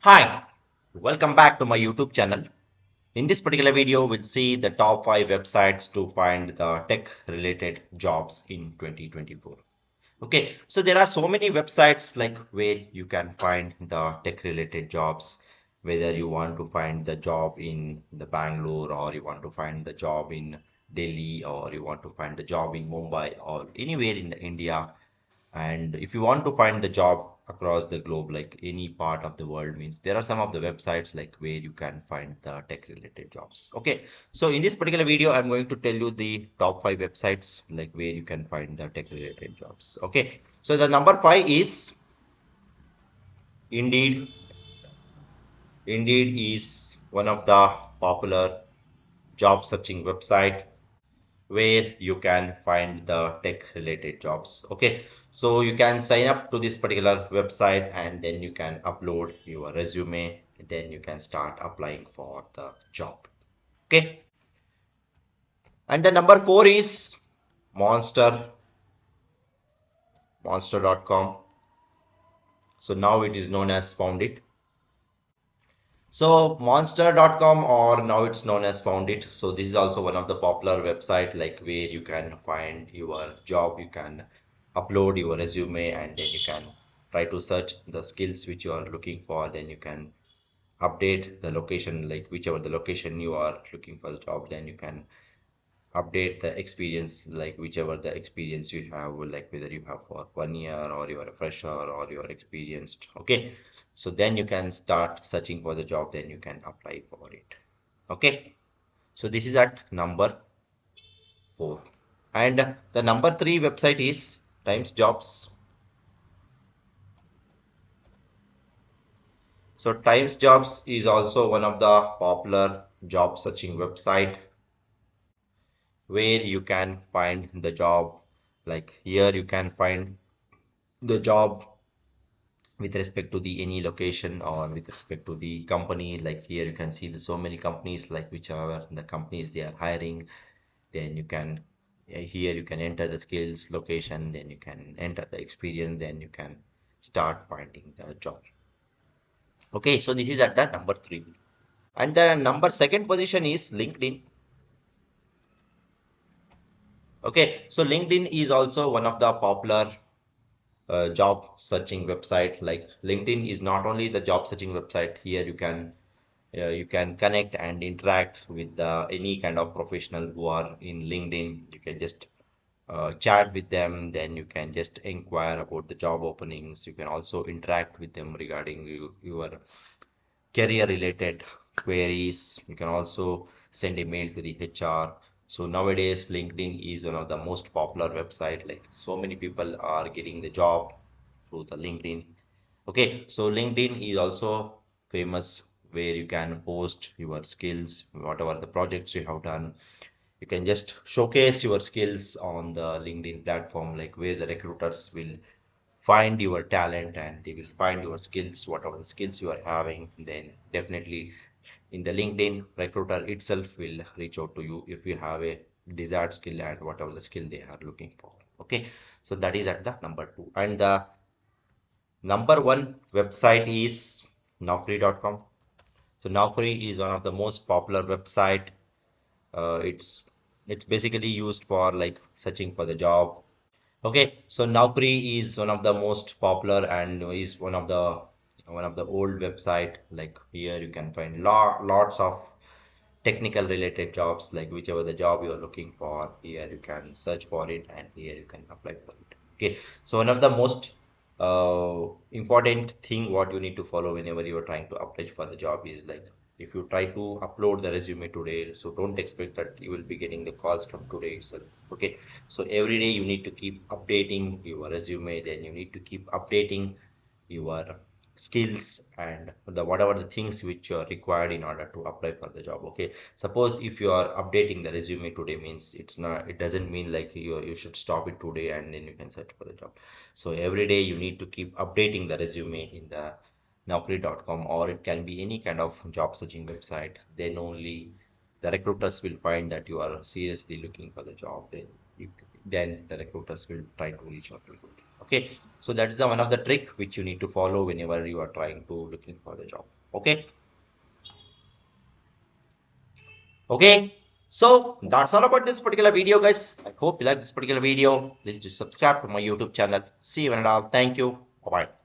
Hi, welcome back to my YouTube channel. In this particular video, we'll see the top 5 websites to find the tech related jobs in 2024. Okay, so there are so many websites like where you can find the tech related jobs, whether you want to find the job in the Bangalore or you want to find the job in Delhi or you want to find the job in Mumbai or anywhere in the India. And if you want to find the job across the globe, like any part of the world, means there are some of the websites like where you can find the tech related jobs. Okay, so in this particular video, I'm going to tell you the top 5 websites like where you can find the tech related jobs. Okay, so the number 5 is Indeed. Indeed is one of the popular job searching website where you can find the tech related jobs. Okay, so you can sign up to this particular website and then you can upload your resume, then you can start applying for the job. Okay, and the number 4 is monster.com. So now it is known as Foundit. So monster.com, or now it's known as Foundit. So this is also one of the popular website like where you can find your job, you can upload your resume and then you can try to search the skills which you are looking for. Then you can update the location, like whichever the location you are looking for the job, then you can update the experience, like whichever the experience you have, like whether you have for 1 year or you are a fresher or you are experienced. Okay, so then you can start searching for the job, then you can apply for it. Okay, so this is at number 4. And the number 3 website is Times Jobs. So Times Jobs is also one of the popular job searching website where you can find the job. Like here you can find the job with respect to the any location or with respect to the company. Like here you can see the so many companies, like whichever the companies they are hiring, then you can here you can enter the skills, location, then you can enter the experience, then you can start finding the job. Okay, so this is at the number 3. And the number second position is LinkedIn. Okay, so LinkedIn is also one of the popular job searching website. Like LinkedIn is not only the job searching website. Here you can connect and interact with any kind of professional who are in LinkedIn. You can just chat with them, then you can just inquire about the job openings. You can also interact with them regarding your career related queries. You can also send email to the HR. So nowadays LinkedIn is one of the most popular website. Like so many people are getting the job through the LinkedIn. Okay, so LinkedIn is also famous where you can post your skills, whatever the projects you have done. You can just showcase your skills on the LinkedIn platform, like where the recruiters will find your talent and they will find your skills, whatever the skills you are having. Then definitely in the LinkedIn, recruiter itself will reach out to you if you have a desired skill and whatever the skill they are looking for. Okay, so that is at the number 2. And the number 1 website is Naukri.com. So Naukri is one of the most popular website. It's basically used for like searching for the job. Okay, so Naukri is one of the most popular and is one of the old website. Like here you can find lots of technical related jobs, like whichever the job you are looking for. Here you can search for it and here you can apply for it. Okay, so one of the most important thing what you need to follow whenever you are trying to apply for the job is like if you try to upload the resume today, so don't expect that you will be getting the calls from today itself. Okay, so every day you need to keep updating your resume, then you need to keep updating your skills and the whatever the things which are required in order to apply for the job. Okay, suppose if you are updating the resume today, means it doesn't mean like you should stop it today and then you can search for the job. So every day you need to keep updating the resume in the Naukri.com, or it can be any kind of job searching website. Then only the recruiters will find that you are seriously looking for the job. Then the recruiters will try to reach out to you. Okay, so that is the one of the trick which you need to follow whenever you are trying to looking for the job. Okay. Okay, so that's all about this particular video, guys. I hope you like this particular video. Please do subscribe to my YouTube channel. See you and all. Thank you. Bye bye.